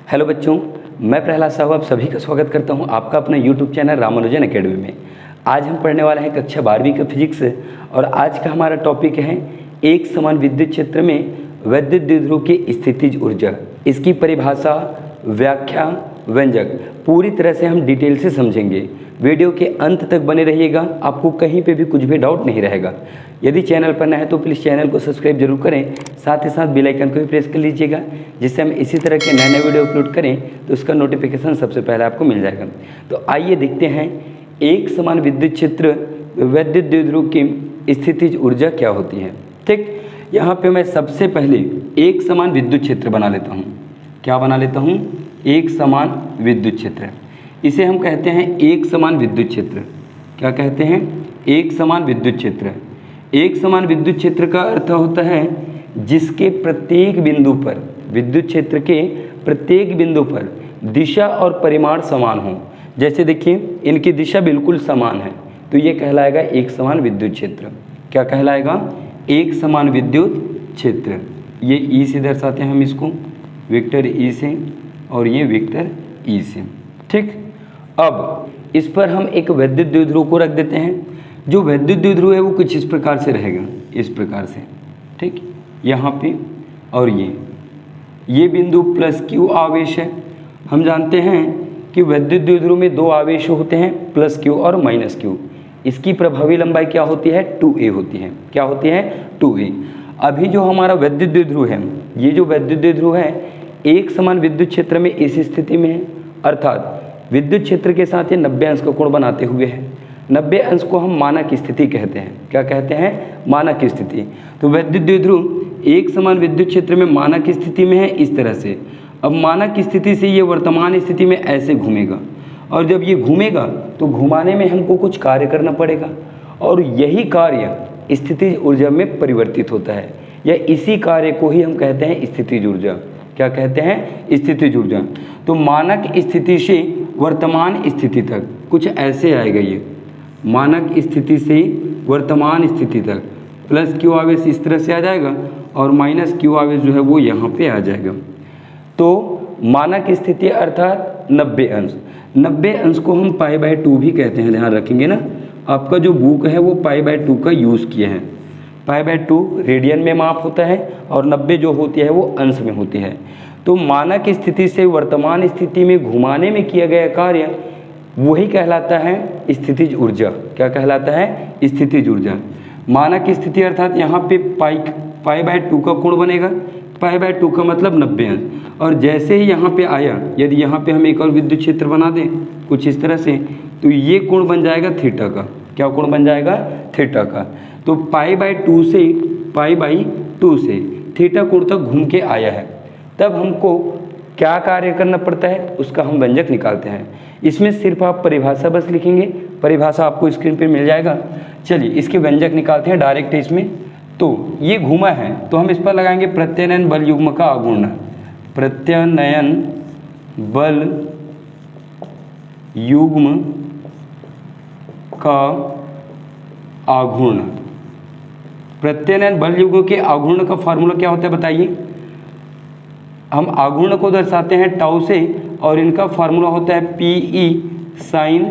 Hello बच्चों, मैं प्रहलाद साहू आप सभी का स्वागत करता हूं आपका अपना यूट्यूब चैनल रामानुजन एकेडमी में। आज हम पढ़ने वाले हैं कक्षा 12वीं का फिजिक्स और आज का हमारा टॉपिक है एक समान विद्युत क्षेत्र में वैद्युत द्विध्रुव की स्थितिज ऊर्जा। इसकी परिभाषा, व्याख्या, व्यंजक पूरी तरह से हम डिटेल से समझेंगे। वीडियो के अंत तक बने रहिएगा, आपको कहीं पे भी कुछ भी डाउट नहीं रहेगा। यदि चैनल पर नया है तो प्लीज़ चैनल को सब्सक्राइब जरूर करें, साथ ही साथ बेल आइकन को भी प्रेस कर लीजिएगा, जिससे हम इसी तरह के नए नए वीडियो अपलोड करें तो उसका नोटिफिकेशन सबसे पहले आपको मिल जाएगा। तो आइए देखते हैं एक समान विद्युत क्षेत्र वैद्युत द्विध्रुव की स्थितिज ऊर्जा क्या होती है। ठीक, यहाँ पे मैं सबसे पहले एक समान विद्युत क्षेत्र बना लेता हूँ। क्या बना लेता हूँ? एक समान विद्युत क्षेत्र। इसे हम कहते हैं एक समान विद्युत क्षेत्र। क्या कहते हैं? एक समान विद्युत क्षेत्र। एक समान विद्युत क्षेत्र का अर्थ होता है जिसके प्रत्येक बिंदु पर, विद्युत क्षेत्र के प्रत्येक बिंदु पर दिशा और परिमाण समान हो। जैसे देखिए, इनकी दिशा बिल्कुल समान है तो ये कहलाएगा एक समान विद्युत क्षेत्र। क्या कहलाएगा? एक समान विद्युत क्षेत्र। ये ई से दर्शाते हैं हम इसको, वेक्टर ई से, और ये वेक्टर ई से। ठीक, अब इस पर हम एक वैद्युत द्विध्रुव को रख देते हैं। जो वैद्युत द्विध्रुव है वो कुछ इस प्रकार से रहेगा, इस प्रकार से। ठीक, यहाँ पे और ये बिंदु प्लस क्यू आवेश है। हम जानते हैं कि वैद्युत द्विध्रुव में दो आवेश होते हैं, प्लस क्यू और माइनस क्यू। इसकी प्रभावी लंबाई क्या होती है? 2a होती है। क्या होती है? 2a। अभी जो हमारा वैद्युत द्विध्रुव है, ये जो वैद्युत द्विध्रुव है एक समान विद्युत क्षेत्र में इस स्थिति में है, अर्थात विद्युत क्षेत्र के साथ ये 90 अंश का कोण बनाते हुए है। 90 अंश को हम मानक स्थिति कहते हैं। क्या कहते हैं? मानक स्थिति। तो वैद्युत द्विध्रुव एक समान विद्युत क्षेत्र में मानक स्थिति में है इस तरह से। अब मानक स्थिति से ये वर्तमान स्थिति में ऐसे घूमेगा, और जब ये घूमेगा तो घुमाने में हमको कुछ कार्य करना पड़ेगा, और यही कार्य स्थितिज ऊर्जा में परिवर्तित होता है, या इसी कार्य को ही हम कहते हैं स्थितिज ऊर्जा। क्या कहते हैं? स्थितिज ऊर्जा। तो मानक स्थिति से वर्तमान स्थिति तक कुछ ऐसे आएगा। ये मानक स्थिति से वर्तमान स्थिति तक प्लस क्यू आवेश इस तरह से आ जाएगा, और माइनस क्यू आवेश जो है वो यहाँ पे आ जाएगा। तो मानक स्थिति अर्थात 90 अंश। 90 अंश को हम π/2 भी कहते हैं, ध्यान रखेंगे ना। आपका जो बुक है वो π/2 का यूज़ किए हैं। π/2 रेडियन में माप होता है और 90 जो होती है वो अंश में होती है। तो मानक स्थिति से वर्तमान स्थिति में घुमाने में किया गया कार्य वही कहलाता है स्थितिज ऊर्जा। क्या कहलाता है? स्थितिज ऊर्जा। मानक स्थिति अर्थात यहाँ पे π/2 का कोण बनेगा। π/2 का मतलब 90 अंश। और जैसे ही यहाँ पे आया, यदि यहाँ पे हम एक और विद्युत क्षेत्र बना दें कुछ इस तरह से, तो ये कोण बन जाएगा थीटा का। क्या कोण बन जाएगा? थीटा का। तो π/2 से थीटा कोण तक घूम के आया है, तब हमको क्या कार्य करना पड़ता है उसका हम व्यंजक निकालते हैं। इसमें सिर्फ आप परिभाषा बस लिखेंगे, परिभाषा आपको स्क्रीन पर मिल जाएगा। चलिए इसके व्यंजक निकालते हैं डायरेक्ट इसमें। तो ये घूमा है तो हम इस पर लगाएंगे प्रत्यानयन बल युग्म का आघूर्ण। प्रत्यानयन बल युग्म का आघूर्ण। प्रत्यानयन बल युग्म के आघूर्ण का फार्मूला क्या होता है बताइए? हम आघूर्ण को दर्शाते हैं टाउ से, और इनका फार्मूला होता है PE साइन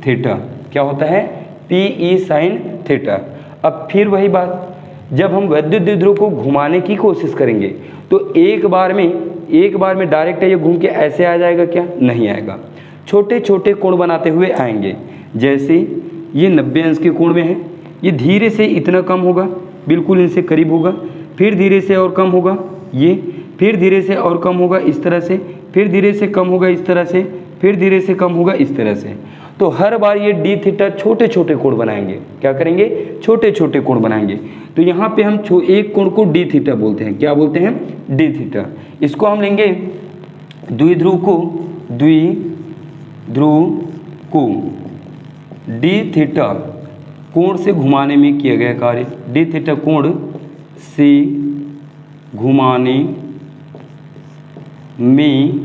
थीटा। क्या होता है? PE sine theta. अब फिर वही बात, जब हम वैद्युत द्विध्रुव को घुमाने की कोशिश करेंगे तो एक बार में डायरेक्ट ये घूम के ऐसे आ जाएगा? क्या नहीं आएगा। छोटे छोटे कोण बनाते हुए आएंगे। जैसे ये 90 अंश के कोण में है, ये धीरे से इतना कम होगा, बिल्कुल इनसे करीब होगा, फिर धीरे से और कम होगा, ये फिर धीरे से और कम होगा इस तरह से, फिर धीरे से कम होगा इस तरह से, फिर धीरे से कम होगा इस तरह से। तो हर बार ये डी थीटा छोटे छोटे कोण बनाएंगे। क्या करेंगे? छोटे छोटे कोण बनाएंगे। तो यहाँ पे हम एक कोण को डी थीटा बोलते हैं। क्या बोलते हैं? D theta. इसको हम लेंगे द्विध्रुव को डी थीटा कोण से घुमाने में किया गया कार्य। डी थीटा कोण से घुमाने में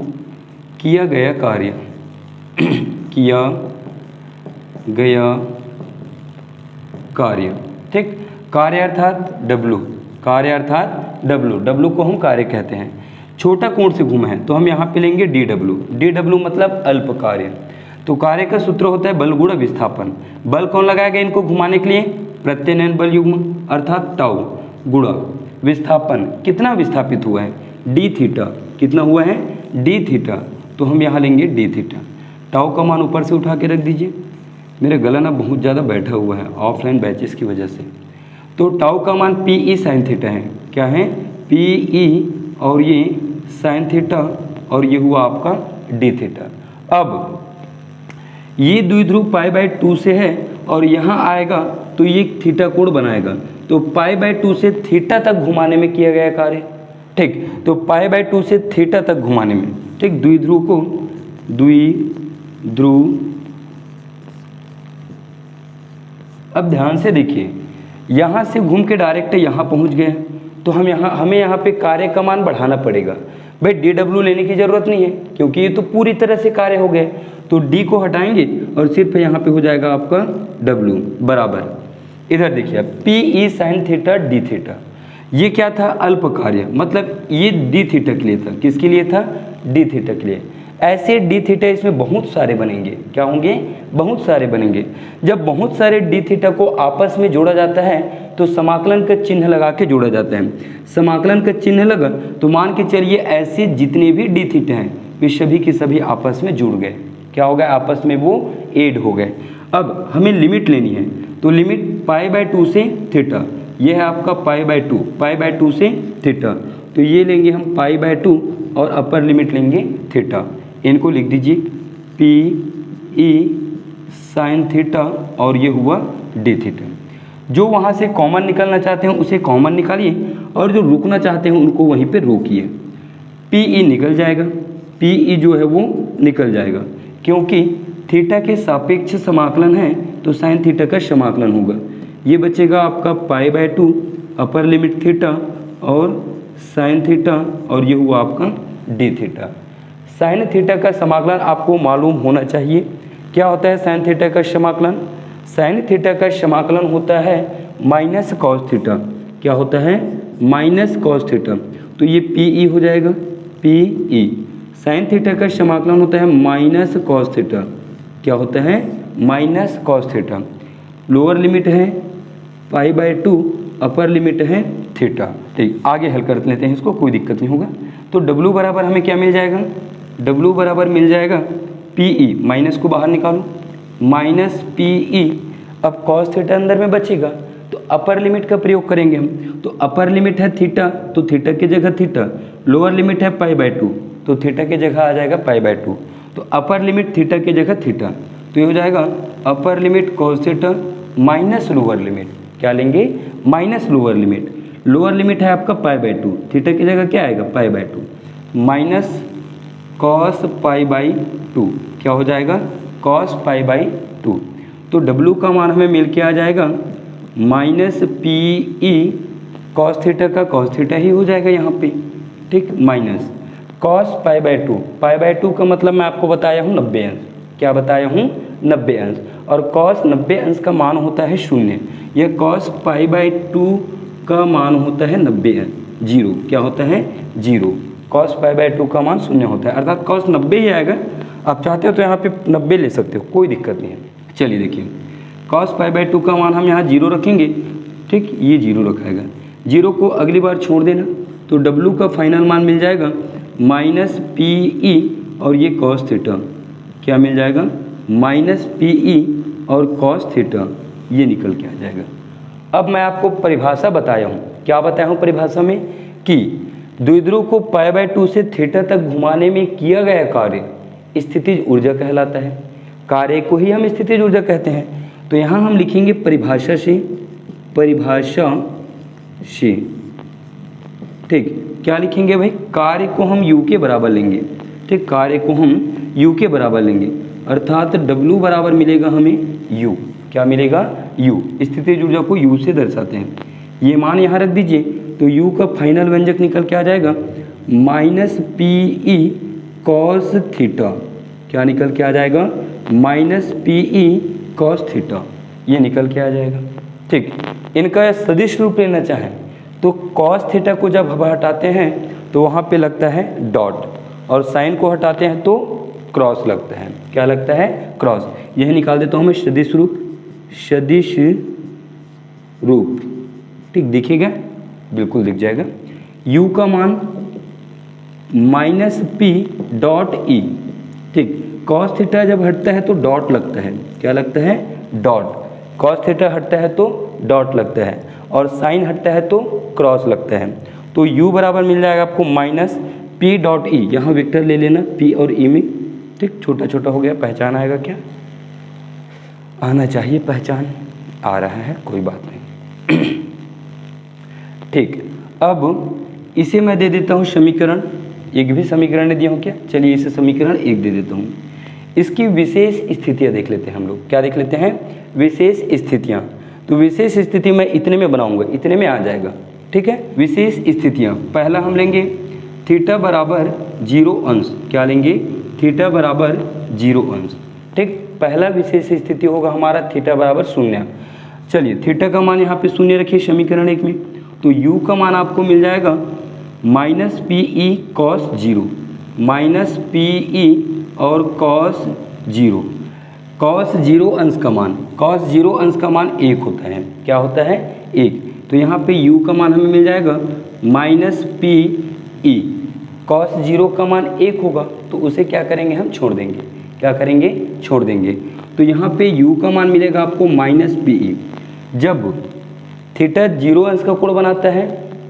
किया गया कार्य किया गया कार्य। ठीक, कार्य अर्थात W, कार्य अर्थात W, W को हम कार्य कहते हैं। छोटा कोण से घूमा है तो हम यहाँ पे लेंगे डी डब्ल्यू मतलब अल्प कार्य। तो कार्य का सूत्र होता है बल गुणा विस्थापन। बल कौन लगाएगा इनको घुमाने के लिए? प्रत्यनयन बल युग्म अर्थात टाउ गुणा विस्थापन। कितना विस्थापित हुआ है? D theta. कितना हुआ है? D theta. तो हम यहाँ लेंगे डी थीटा। टाउ का मान ऊपर से उठा के रख दीजिए। मेरा गला ना बहुत ज़्यादा बैठा हुआ है ऑफलाइन बैचेस की वजह से। तो टाउ का मान पी ई साइन थीटा है। क्या है? पी ई और ये साइन थीटा और ये हुआ आपका डी थीटा। अब ये द्विध्रुव π/2 से है और यहाँ आएगा तो ये थीटा कोण बनाएगा। तो π/2 से थीटा तक घुमाने में किया गया कार्य। ठीक, तो π/2 से थीटा तक घुमाने में, ठीक, द्विध्रुव को द्विध्रुव। अब ध्यान से देखिए, यहाँ से घूम के डायरेक्ट यहाँ पहुँच गए तो हमें यहाँ पे कार्य का मान बढ़ाना पड़ेगा। भाई डी डब्ल्यू लेने की ज़रूरत नहीं है क्योंकि ये तो पूरी तरह से कार्य हो गए। तो डी को हटाएंगे और सिर्फ यहाँ पे हो जाएगा आपका डब्ल्यू बराबर। इधर देखिए P E sine theta D theta. ये क्या था? अल्प कार्य, मतलब ये डी थीटा के लिए था। किसके लिए था? डी थीटा के लिए। ऐसे डी थीटा इसमें बहुत सारे बनेंगे। क्या होंगे? बहुत सारे बनेंगे। जब बहुत सारे डी थीटा को आपस में जोड़ा जाता है तो समाकलन का चिन्ह लगा के जोड़ा जाता है। समाकलन का चिन्ह लगा तो मान के चलिए ऐसे जितने भी डी थीटा हैं वे सभी के सभी आपस में जुड़ गए। क्या हो गया? आपस में वो ऐड हो गए। अब हमें लिमिट लेनी है तो लिमिट π/2 से थीटा, ये है आपका π/2 से थीटा। तो ये लेंगे हम π/2 और अपर लिमिट लेंगे थीटा। इनको लिख दीजिए पी ई साइन थीटा और ये हुआ डी थीटा। जो वहाँ से कॉमन निकलना चाहते हैं उसे कॉमन निकालिए और जो रुकना चाहते हैं उनको वहीं पे रोकिए। पी ई निकल जाएगा, पी ई जो है वो निकल जाएगा क्योंकि थीटा के सापेक्ष समाकलन है तो साइन थीटा का समाकलन होगा। ये बचेगा आपका π/2 अपर लिमिट थीटा और साइन थीटा और ये हुआ आपका डी थीटा। साइन थीटा का समाकलन आपको मालूम होना चाहिए। क्या होता है साइन थीटा का समाकलन? साइन थीटा का समाकलन होता है माइनस कॉस थीटा। क्या होता है? Minus cos theta. तो ये पी ई हो जाएगा, पी ई। साइन थीटा का समाकलन होता है माइनस कॉस थीटा। क्या होता है? Minus cos theta. Lower limit है π/2, अपर लिमिट है थीटा। ठीक, आगे हल कर लेते हैं इसको, कोई दिक्कत नहीं होगा। तो W बराबर हमें क्या मिल जाएगा? W बराबर मिल जाएगा पी ई, माइनस को बाहर निकालो, माइनस पी ई। अब कॉस थीटा अंदर में बचेगा तो अपर लिमिट का प्रयोग करेंगे हम। तो अपर लिमिट है थीटा तो थीटा की जगह थीटा, लोअर लिमिट है π/2 तो थीटा की जगह आ जाएगा π/2। तो अपर लिमिट थीटा की जगह थीटा, तो ये हो जाएगा upper limit cos theta minus lower limit. क्या लेंगे? Minus lower limit. Lower limit है आपका π/2, थीटा की जगह क्या आएगा? π/2 माइनस कॉस π/2। क्या हो जाएगा? कॉस π/2। तो W का मान हमें मिल के आ जाएगा minus P E cos theta का कॉस थीटा ही हो जाएगा यहाँ पे। ठीक, माइनस कॉस π/2। π/2 का मतलब मैं आपको बताया हूँ 90 अंश। क्या बताया हूँ? 90 अंश। और कॉस 90 अंश का मान होता है 0। यह कॉस π/2 का मान होता है 90 अंश, 0। क्या होता है? 0। कॉस π/2 का मान 0 होता है, अर्थात कॉस 90 ही आएगा। आप चाहते हो तो यहाँ पे 90 ले सकते हो, कोई दिक्कत नहीं है। चलिए देखिए, कॉस π/2 का मान हम यहाँ 0 रखेंगे। ठीक, ये 0 रखाएगा। 0 को अगली बार छोड़ देना तो W का फाइनल मान मिल जाएगा माइनस पी ई और ये कॉस थीटा। क्या मिल जाएगा? माइनस पी ई और कॉस थीटा, ये निकल के आ जाएगा। अब मैं आपको परिभाषा बताया हूँ। क्या बताया हूँ परिभाषा में? कि द्विध्रुव को π/2 से थीटा तक घुमाने में किया गया कार्य स्थितिज ऊर्जा कहलाता है। कार्य को ही हम स्थितिज ऊर्जा कहते हैं। तो यहाँ हम लिखेंगे परिभाषा से, परिभाषा से। ठीक, क्या लिखेंगे भाई? कार्य को हम U के बराबर लेंगे। ठीक, कार्य को हम U के बराबर लेंगे, अर्थात W बराबर मिलेगा हमें U। क्या मिलेगा? U। स्थितिज ऊर्जा को U से दर्शाते हैं। ये मान यहाँ रख दीजिए तो U का फाइनल व्यंजक निकल के आ जाएगा minus P E cos theta. क्या निकल के आ जाएगा? Minus P E cos theta, ये निकल के आ जाएगा। ठीक, इनका सदिश रूप लेना चाहें तो कॉस थीटा को जब हम हटाते हैं तो वहाँ पे लगता है डॉट, और साइन को हटाते हैं तो क्रॉस लगता है। क्या लगता है? क्रॉस। यह निकाल देता हूँ मैं सदिश रूप, सदिश रूप, ठीक दिखेगा? बिल्कुल दिख जाएगा। u का मान -p डॉट e, ठीक। कॉस थीटा जब हटता है तो डॉट लगता है। क्या लगता है? डॉट। कॉस थीटा हटता है तो डॉट लगता है, और साइन हटता है तो क्रॉस लगता है। तो u बराबर मिल जाएगा आपको -p डॉट e, यहाँ वेक्टर ले लेना p और e में, ठीक। छोटा छोटा हो गया, पहचान आएगा क्या? आना चाहिए, पहचान आ रहा है, कोई बात नहीं। ठीक, अब इसे मैं दे देता हूँ समीकरण, एक भी समीकरण दिया हूँ क्या? चलिए इसे समीकरण 1 दे देता हूँ। इसकी विशेष स्थितियाँ देख लेते हैं हम लोग। क्या देख लेते हैं? विशेष स्थितियाँ। तो विशेष स्थिति मैं इतने में बनाऊंगा, इतने में आ जाएगा, ठीक है। विशेष स्थितियाँ, पहला हम लेंगे थीटा बराबर 0 अंश। क्या लेंगे? थीटा बराबर 0 अंश, ठीक। पहला विशेष स्थिति होगा हमारा थीटा बराबर 0। चलिए थीटा का मान यहाँ पे 0 रखिए समीकरण 1 में, तो u का मान आपको मिल जाएगा -pe cos 0, -pe और cos 0। cos 0 अंश का मान, cos 0 अंश का मान 1 होता है। क्या होता है? 1। तो यहाँ पे u का मान हमें मिल जाएगा -pe। cos 0 का मान 1 होगा, तो उसे क्या करेंगे? हम छोड़ देंगे। क्या करेंगे? छोड़ देंगे। तो यहाँ पे u का मान मिलेगा आपको -pe। जब थीटा 0 अंश का कोण बनाता है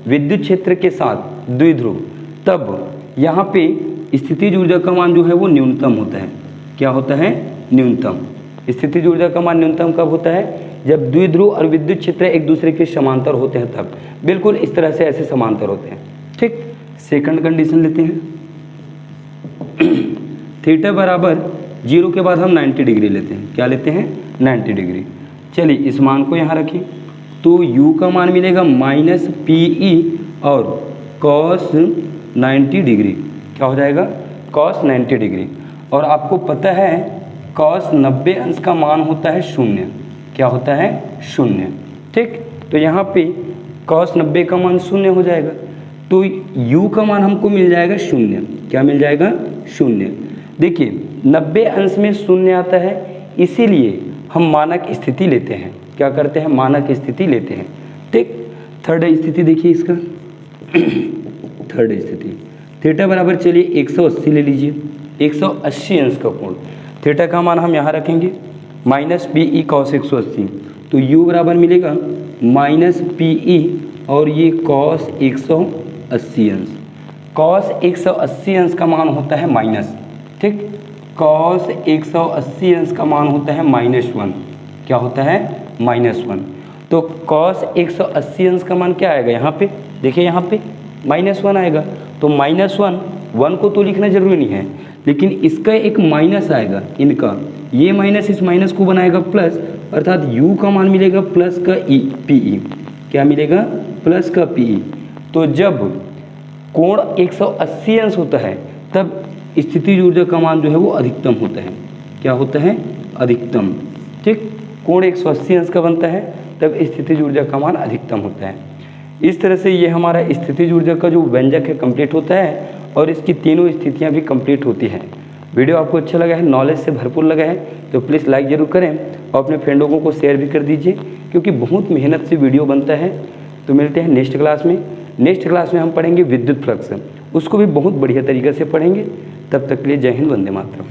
विद्युत क्षेत्र के साथ द्विध्रुव, तब यहाँ पे स्थितिज ऊर्जा का मान जो है वो न्यूनतम होता है। क्या होता है? न्यूनतम। स्थितिज ऊर्जा का मान न्यूनतम कब होता है? जब द्विध्रुव और विद्युत क्षेत्र एक दूसरे के समांतर होते हैं तब। बिल्कुल इस तरह से ऐसे समांतर होते हैं, ठीक। सेकंड कंडीशन लेते हैं। थीटा बराबर 0 के बाद हम 90 डिग्री लेते हैं। क्या लेते हैं? 90 डिग्री। चलिए इस मान को यहाँ रखिए, तो u का मान मिलेगा -pe और cos 90 डिग्री। क्या हो जाएगा? cos 90 degree. और आपको पता है cos 90 अंश का मान होता है 0। क्या होता है? 0, ठीक। तो यहाँ पे cos 90 का मान 0 हो जाएगा, तो u का मान हमको मिल जाएगा 0। क्या मिल जाएगा? 0। देखिए 90 अंश में 0 आता है, इसीलिए हम मानक स्थिति लेते हैं। क्या करते हैं? मानक स्थिति लेते हैं, ठीक। थर्ड स्थिति देखिए इसका। थर्ड स्थिति थीटा बराबर, चलिए 180 ले लीजिए, 180 अंश का कोण। थीटा का मान हम यहाँ रखेंगे -pe cos 180, तो u बराबर मिलेगा -pe और ये cos 180 अंश। cos 180 अंश का मान होता है माइनस, ठीक। cos 180 अंश का मान होता है -1। क्या होता है? -1। तो cos 180 अंश का मान क्या आएगा? यहाँ पे देखिए, यहाँ पे -1 आएगा। तो -1 को तो लिखना जरूरी नहीं है, लेकिन इसका एक माइनस आएगा, इनका ये माइनस इस माइनस को बनाएगा प्लस, अर्थात u का मान मिलेगा प्लस का pe। क्या मिलेगा? प्लस का pe। तो जब कोण 180 अंश होता है तब स्थितिज ऊर्जा का मान जो है वो अधिकतम होता है। क्या होता है? अधिकतम, ठीक। कोण 180 अंश का बनता है तब स्थितिज ऊर्जा का मान अधिकतम होता है। इस तरह से ये हमारा स्थितिज ऊर्जा का जो व्यंजक है कंप्लीट होता है, और इसकी तीनों स्थितियां भी कंप्लीट होती हैं। वीडियो आपको अच्छा लगा है, नॉलेज से भरपूर लगा है, तो प्लीज़ लाइक ज़रूर करें और अपने फ्रेंडों को शेयर भी कर दीजिए, क्योंकि बहुत मेहनत से वीडियो बनता है। तो मिलते हैं नेक्स्ट क्लास में। नेक्स्ट क्लास में हम पढ़ेंगे विद्युत फ्लक्स, उसको भी बहुत बढ़िया तरीके से पढ़ेंगे। तब तक के लिए जय हिंद, वंदे मातरम।